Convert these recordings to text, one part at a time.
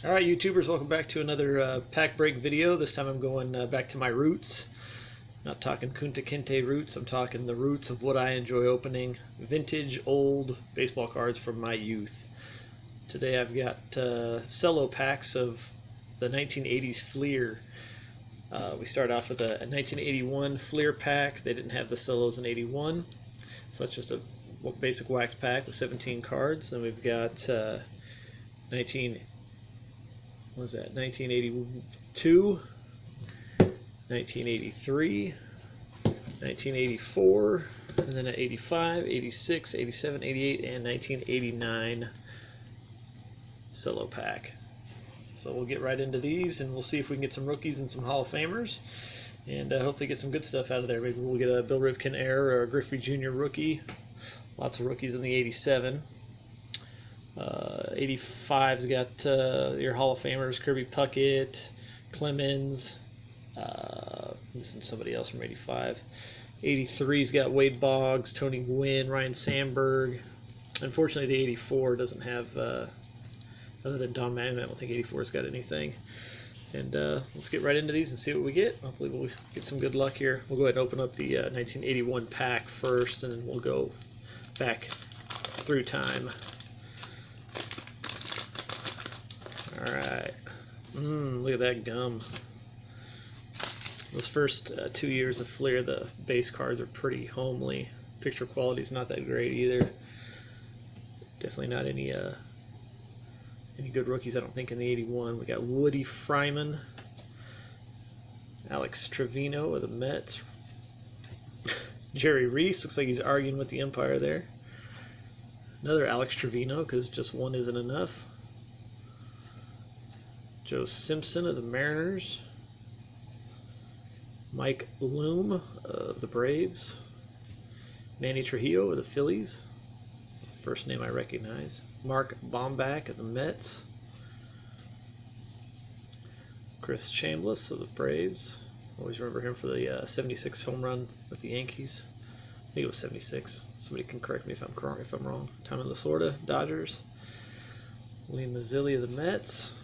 Alright YouTubers, welcome back to another pack break video. This time I'm going back to my roots. Not talking Kunta Kinte roots, I'm talking the roots of what I enjoy opening. Vintage, old baseball cards from my youth. Today I've got cello packs of the 1980s Flir. We start off with a 1981 Flir Pack. They didn't have the cellos in 81, so that's just a basic wax pack with 17 cards. And we've got 1982, 1983, 1984, and then at 85, 86, 87, 88, and 1989 cello pack. So we'll get right into these, and we'll see if we can get some rookies and some Hall of Famers, and hopefully get some good stuff out of there. Maybe we'll get a Bill Ripken Air or a Griffey Jr. rookie. Lots of rookies in the 87. 85's got your Hall of Famers, Kirby Pucket, Clemens, missing somebody else from 85. 83's got Wade Boggs, Tony Gwynn, Ryan Sandberg. Unfortunately, the 84 doesn't have, other than Don Manning, I don't think 84's got anything. And let's get right into these and see what we get. Hopefully we'll get some good luck here. We'll go ahead and open up the 1981 pack first, and then we'll go back through time. Alright, look at that gum. Those first 2 years of Flir, the base cards are pretty homely. Picture quality is not that great either. Definitely not any good rookies, I don't think, in the 81. We got Woody Fryman, Alex Trevino of the Mets, Jerry Reese, looks like he's arguing with the umpire there. Another Alex Trevino, because just one isn't enough. Joe Simpson of the Mariners, Mike Loom of the Braves, Manny Trujillo of the Phillies, first name I recognize, Mark Bombach of the Mets, Chris Chambliss of the Braves, always remember him for the 76 home run with the Yankees. I think it was 76. Somebody can correct me if I'm wrong. Tommy Lasorda, Dodgers, Lee Mazzilli of the Mets,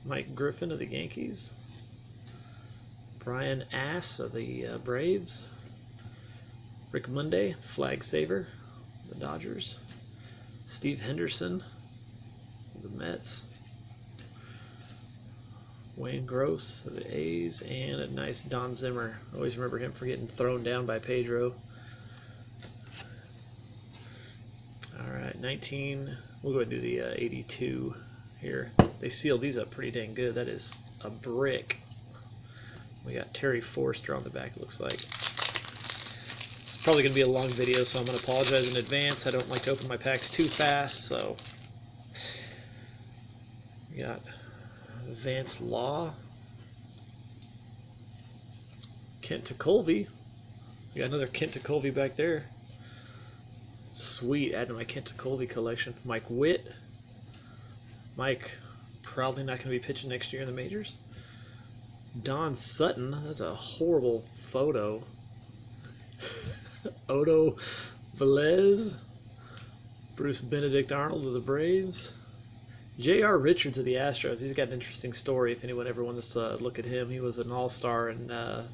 Mike Griffin of the Yankees, Brian Ass of the Braves, Rick Monday, the flag saver, the Dodgers, Steve Henderson of the Mets, Wayne Gross of the A's, and a nice Don Zimmer. Always remember him for getting thrown down by Pedro. Alright, we'll go ahead and do the 82 here. They sealed these up pretty dang good. That is a brick. We got Terry Forster on the back, it looks like. It's probably going to be a long video, so I'm going to apologize in advance. I don't like to open my packs too fast, so. We got Vance Law, Kent Tekulve. We got another Kent Tekulve back there. Sweet, add to my Kent Tekulve collection. Mike Witt. Mike, probably not going to be pitching next year in the majors. Don Sutton, that's a horrible photo. Odo Velez, Bruce Benedict Arnold of the Braves, J.R. Richards of the Astros. He's got an interesting story if anyone ever wants to look at him. He was an all-star, and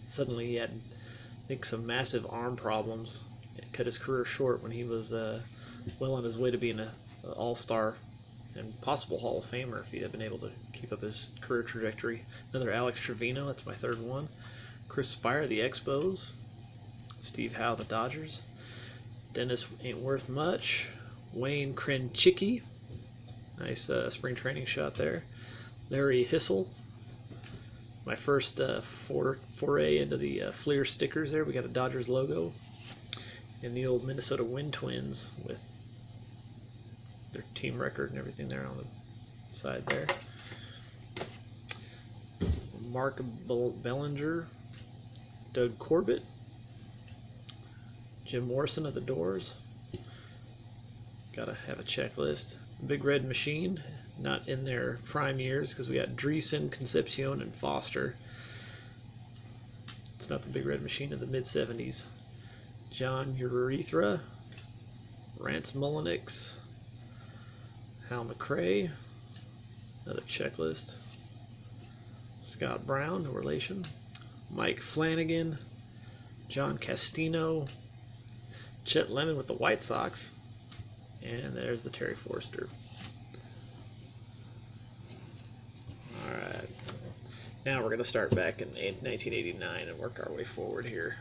suddenly he had, I think, some massive arm problems. It cut his career short when he was well on his way to being an all-star and possible Hall of Famer if he had been able to keep up his career trajectory. Another Alex Trevino, that's my third one. Chris Spire, the Expos. Steve Howe, the Dodgers. Dennis ain't worth much. Wayne Krenchicki, nice spring training shot there. Larry Hissel. My first foray into the Flir stickers there. We got a Dodgers logo. And the old Minnesota Wind Twins with their team record and everything there on the side there. Mark Bellinger, Doug Corbett, Jim Morrison of the Doors. Gotta have a checklist. Big Red Machine, not in their prime years because we got Dreesen, Concepcion, and Foster. It's not the Big Red Machine of the mid-70s. John Urethra, Rance Mullenix, Hal McRae, Another checklist. Scott Brown, no relation. Mike Flanagan. John Castino. Chet Lemon with the White Sox. And there's the Terry Forster. Alright. Now we're going to start back in 1989 and work our way forward here.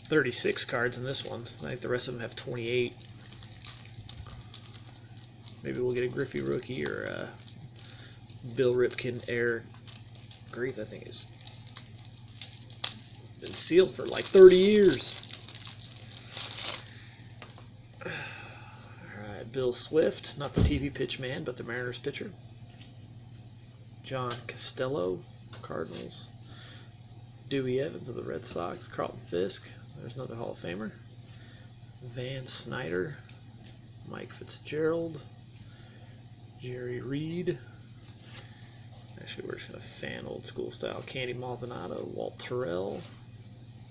36 cards in this one. I think the rest of them have 28. Maybe we'll get a Griffey rookie or a Bill Ripken Air Grief, I think it's been sealed for like 30 years. Alright, Bill Swift, not the TV pitch man, but the Mariners pitcher. John Costello, Cardinals. Dewey Evans of the Red Sox. Carlton Fisk, there's another Hall of Famer. Van Snyder. Mike Fitzgerald. Jerry Reed. Actually, we're just going to fan old school style. Candy Maldonado. Walt Terrell.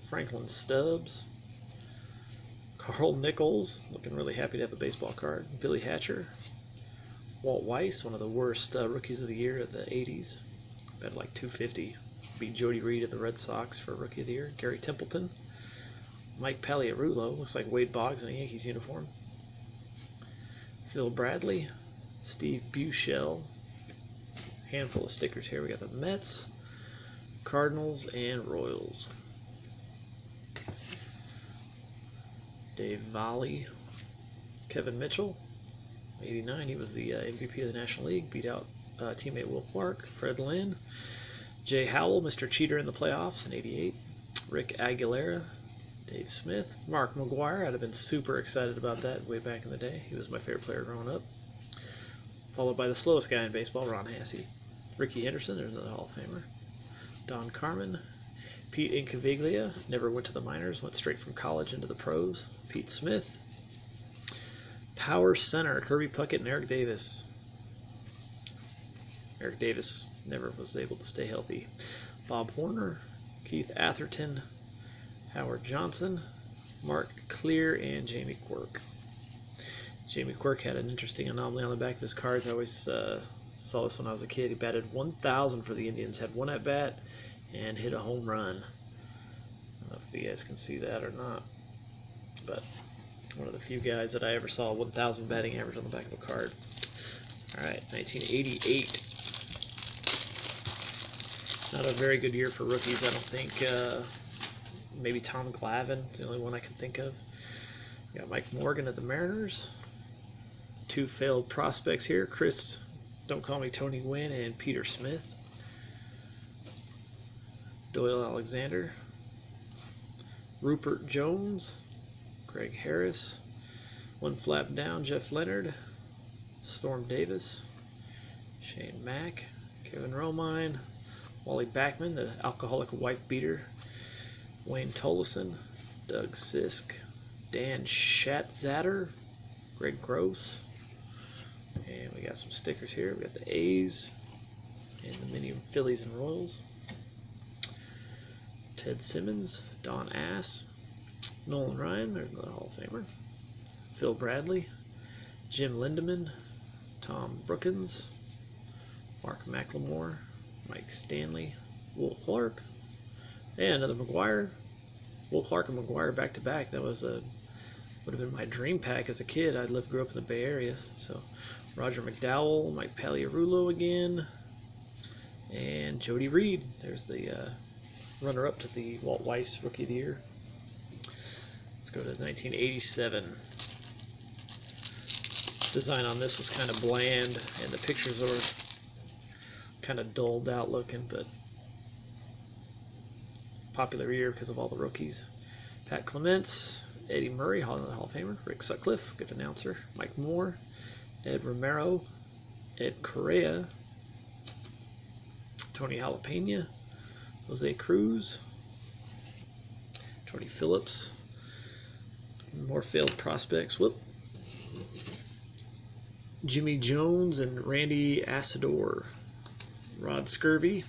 Franklin Stubbs. Carl Nichols, looking really happy to have a baseball card. Billy Hatcher. Walt Weiss, one of the worst rookies of the year of the 80s. Had like 250. Beat Jody Reed of the Red Sox for Rookie of the Year. Gary Templeton. Mike Pagliarulo, looks like Wade Boggs in a Yankees uniform. Phil Bradley. Steve Buechel. Handful of stickers here. We got the Mets, Cardinals, and Royals. Dave Volley. Kevin Mitchell, 89. He was the MVP of the National League. Beat out teammate Will Clark. Fred Lynn. Jay Howell, Mr. Cheater in the playoffs in 88. Rick Aguilera. Dave Smith. Mark McGwire. I'd have been super excited about that way back in the day. He was my favorite player growing up. Followed by the slowest guy in baseball, Ron Hassey. Ricky Henderson, there's another Hall of Famer. Don Carmen. Pete Incaviglia, never went to the minors, went straight from college into the pros. Pete Smith. Power Center, Kirby Pucket and Eric Davis. Eric Davis never was able to stay healthy. Bob Horner. Keith Atherton. Howard Johnson. Mark Clear, and Jamie Quirk. Jamie Quirk had an interesting anomaly on the back of his cards. I always saw this when I was a kid. He batted 1,000 for the Indians, had one at bat, and hit a home run. I don't know if you guys can see that or not, but one of the few guys that I ever saw 1,000 batting average on the back of a card. All right, 1988. Not a very good year for rookies, I don't think. Maybe Tom Glavine, the only one I can think of. We got Mike Morgan at the Mariners. Two failed prospects here, Chris, Don't Call Me Tony Gwynn, and Peter Smith. Doyle Alexander. Rupert Jones. Greg Harris. One flap down, Jeff Leonard. Storm Davis. Shane Mack. Kevin Romine. Wally Backman, the alcoholic wife beater. Wayne Tolleson. Doug Sisk. Dan Schatzadder. Greg Gross. And we got some stickers here. We got the A's and the mini Phillies and Royals. Ted Simmons, Don Ass, Nolan Ryan, there's another Hall of Famer. Phil Bradley, Jim Lindemann, Tom Brookins, Mark McLemore, Mike Stanley, Will Clark, and another McGwire. Will Clark and McGwire back to back. That was would have been my dream pack as a kid. I grew up in the Bay Area, so Roger McDowell, Mike Pagliarulo again, and Jody Reed. There's the runner-up to the Walt Weiss Rookie of the Year. Let's go to 1987. Design on this was kind of bland, and the pictures were kind of dulled out looking, but popular year because of all the rookies. Pat Clements, Eddie Murray, Hall of Famer, Rick Sutcliffe, good announcer, Mike Moore, Ed Romero, Ed Correa, Tony Jalapena, Jose Cruz, Tony Phillips, more failed prospects, Jimmy Jones and Randy Asador, Rod Scurvy,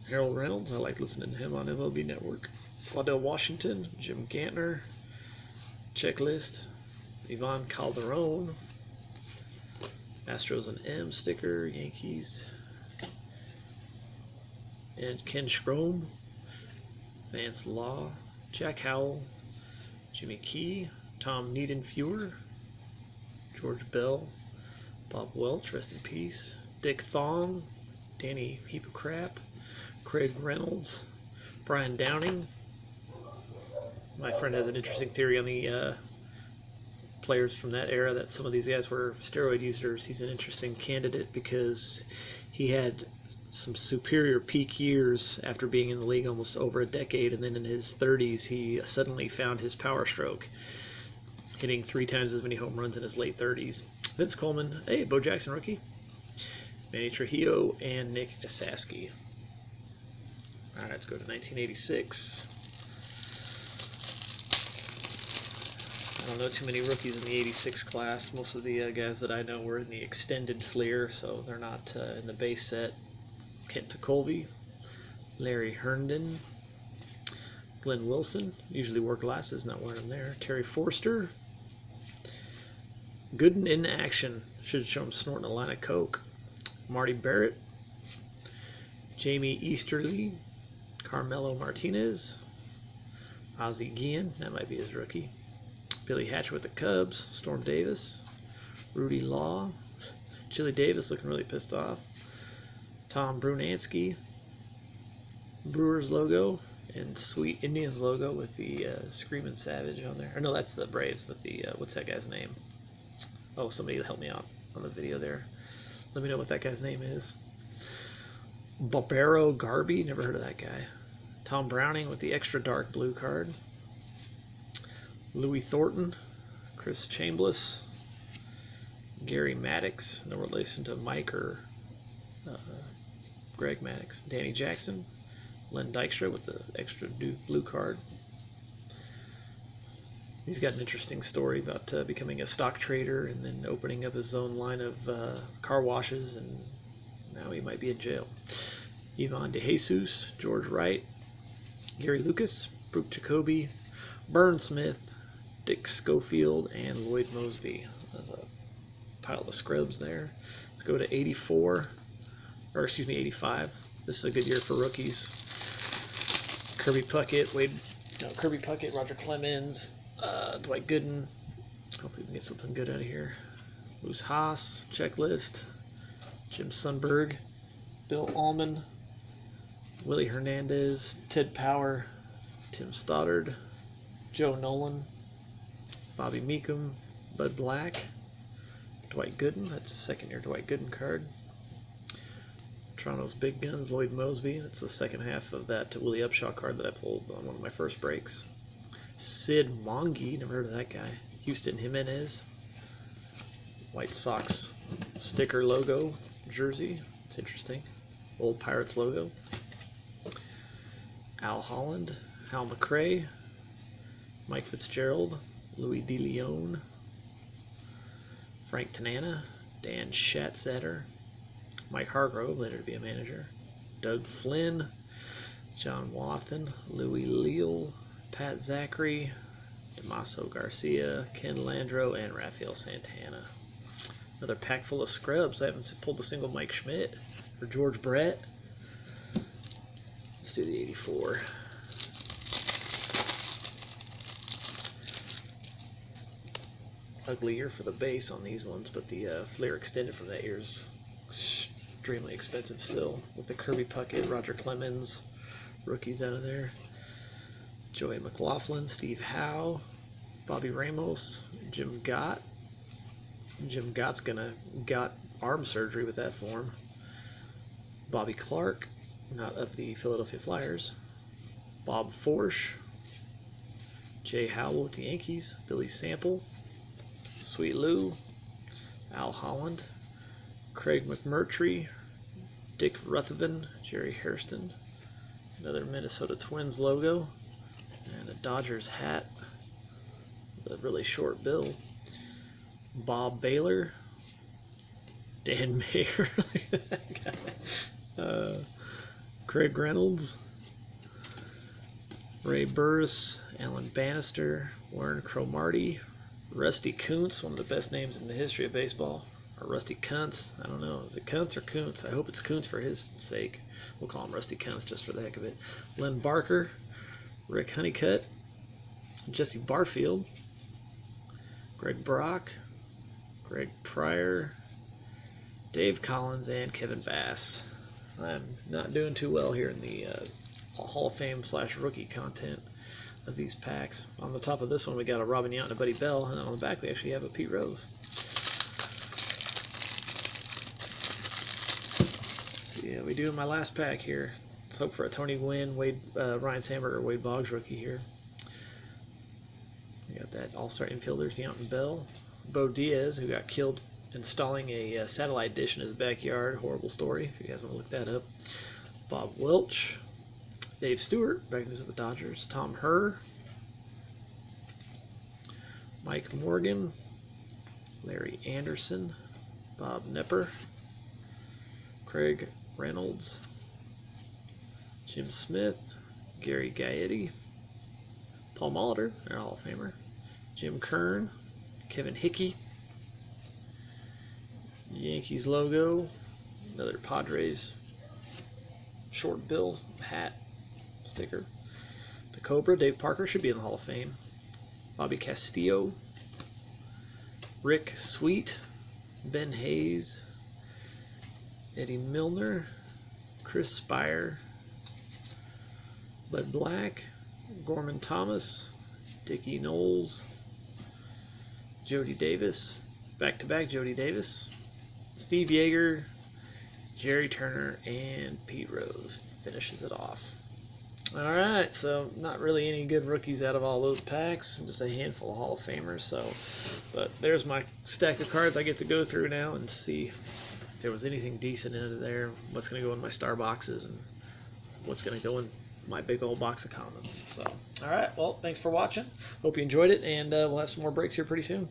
Harold Reynolds, I like listening to him on MLB Network, Waddell Washington, Jim Gantner, Checklist, Ivan Calderon, Astros an M sticker, Yankees. And Ken Schrom, Vance Law, Jack Howell, Jimmy Key, Tom Niedenfuer, George Bell, Bob Welch, rest in peace, Dick Thong, Danny Heap of Crap, Craig Reynolds, Brian Downing. My friend has an interesting theory on the players from that era, that some of these guys were steroid users. He's an interesting candidate because he had some superior peak years after being in the league almost over a decade, and then in his 30s he suddenly found his power stroke, hitting 3 times as many home runs in his late 30s. Vince Coleman, hey, Bo Jackson rookie, Manny Trujillo, and Nick Esaski. All right, let's go to 1986. I don't know too many rookies in the 86 class. Most of the guys that I know were in the extended Fleer, so they're not in the base set. Kent Colby, Larry Herndon, Glenn Wilson, usually wore glasses, not wearing them there. Terry Forster, Gooden in action, should show him snorting a line of coke. Marty Barrett, Jamie Easterly, Carmelo Martinez, Ozzie Guillen, that might be his rookie. Billy Hatcher with the Cubs, Storm Davis, Rudy Law, Chili Davis looking really pissed off, Tom Brunansky, Brewers logo, and Sweet Indians logo with the Screaming Savage on there. Or no, that's the Braves, but the, what's that guy's name? Oh, somebody help me out on the video there. Let me know what that guy's name is. Barbaro Garby, never heard of that guy. Tom Browning with the extra dark blue card. Louis Thornton, Chris Chambliss, Gary Maddox, no relation to Mike or Greg Maddox. Danny Jackson, Len Dykstra with the extra blue card. He's got an interesting story about becoming a stock trader and then opening up his own line of car washes, and now he might be in jail. Ivan DeJesus, George Wright, Gary Lucas, Brooke Jacoby, Burn Smith, Dick Schofield, and Lloyd Mosby. There's a pile of scrubs there. Let's go to 84, or excuse me, 85. This is a good year for rookies. Kirby Pucket, Roger Clemens, Dwight Gooden. Hopefully we can get something good out of here. Moose Haas, Checklist, Jim Sundberg, Bill Allman, Willie Hernandez, Ted Power, Tim Stoddard, Joe Nolan, Bobby Meekum, Bud Black, Dwight Gooden, that's a second-year Dwight Gooden card. Toronto's Big Guns, Lloyd Mosby, that's the second half of that Willie Upshaw card that I pulled on one of my first breaks. Sid Monge, never heard of that guy. Houston Jimenez, White Sox sticker logo jersey, it's interesting. Old Pirates logo. Al Holland, Hal McRae, Mike Fitzgerald, Louis DeLeon, Frank Tanana, Dan Schatzeder, Mike Hargrove, later to be a manager, Doug Flynn, John Wathan, Louis Leal, Pat Zachary, Damaso Garcia, Ken Landreau, and Rafael Santana. Another pack full of scrubs. I haven't pulled a single Mike Schmidt or George Brett. Let's do the 84. Ugly year for the base on these ones, but the Fleer extended from that year is extremely expensive still. With the Kirby Pucket, Roger Clemens, rookies out of there. Joey McLaughlin, Steve Howe, Bobby Ramos, Jim Gott. Jim Gott's got arm surgery with that form. Bobby Clark, not of the Philadelphia Flyers. Bob Forsch, Jay Howell with the Yankees, Billy Sample, Sweet Lou, Al Holland, Craig McMurtry, Dick Ruthven, Jerry Hairston, another Minnesota Twins logo, and a Dodgers hat with a really short bill. Bob Baylor, Dan Mayer, look at that guy. Craig Reynolds, Ray Burris, Alan Bannister, Warren Cromartie, Rusty Kuntz, one of the best names in the history of baseball, or Rusty Kuntz. I don't know. Is it Kuntz or Kuntz? I hope it's Kuntz for his sake. We'll call him Rusty Kuntz just for the heck of it. Len Barker, Rick Honeycutt, Jesse Barfield, Greg Brock, Greg Pryor, Dave Collins, and Kevin Bass. I'm not doing too well here in the Hall of Fame / rookie content of these packs. On the top of this one we got a Robin Yount and a Buddy Bell, and then on the back we actually have a Pete Rose. So yeah, we do in my last pack here. Let's hope for a Tony Gwynn, Ryan Sandberg, or Wade Boggs rookie here. We got that all-star infielders, Yount and Bell. Bo Diaz, who got killed installing a satellite dish in his backyard. Horrible story, if you guys want to look that up. Bob Welch. Dave Stewart, back news of the Dodgers. Tom Herr. Mike Morgan. Larry Anderson. Bob Nepper. Craig Reynolds. Jim Smith. Gary Gaetti. Paul Molitor, our Hall of Famer. Jim Kern. Kevin Hickey. Yankees logo. Another Padres short bill hat sticker. The Cobra, Dave Parker, should be in the Hall of Fame. Bobby Castillo. Rick Sweet. Ben Hayes. Eddie Milner. Chris Spire. Bud Black. Gorman Thomas. Dickie Knowles. Jody Davis. Back-to-back Jody Davis. Steve Yeager. Jerry Turner, and Pete Rose finishes it off. Alright, so not really any good rookies out of all those packs, just a handful of Hall of Famers. So, but there's my stack of cards I get to go through now and see if there was anything decent in it there, what's going to go in my star boxes, and what's going to go in my big old box of commons. So, alright, well, thanks for watching. Hope you enjoyed it, and we'll have some more breaks here pretty soon.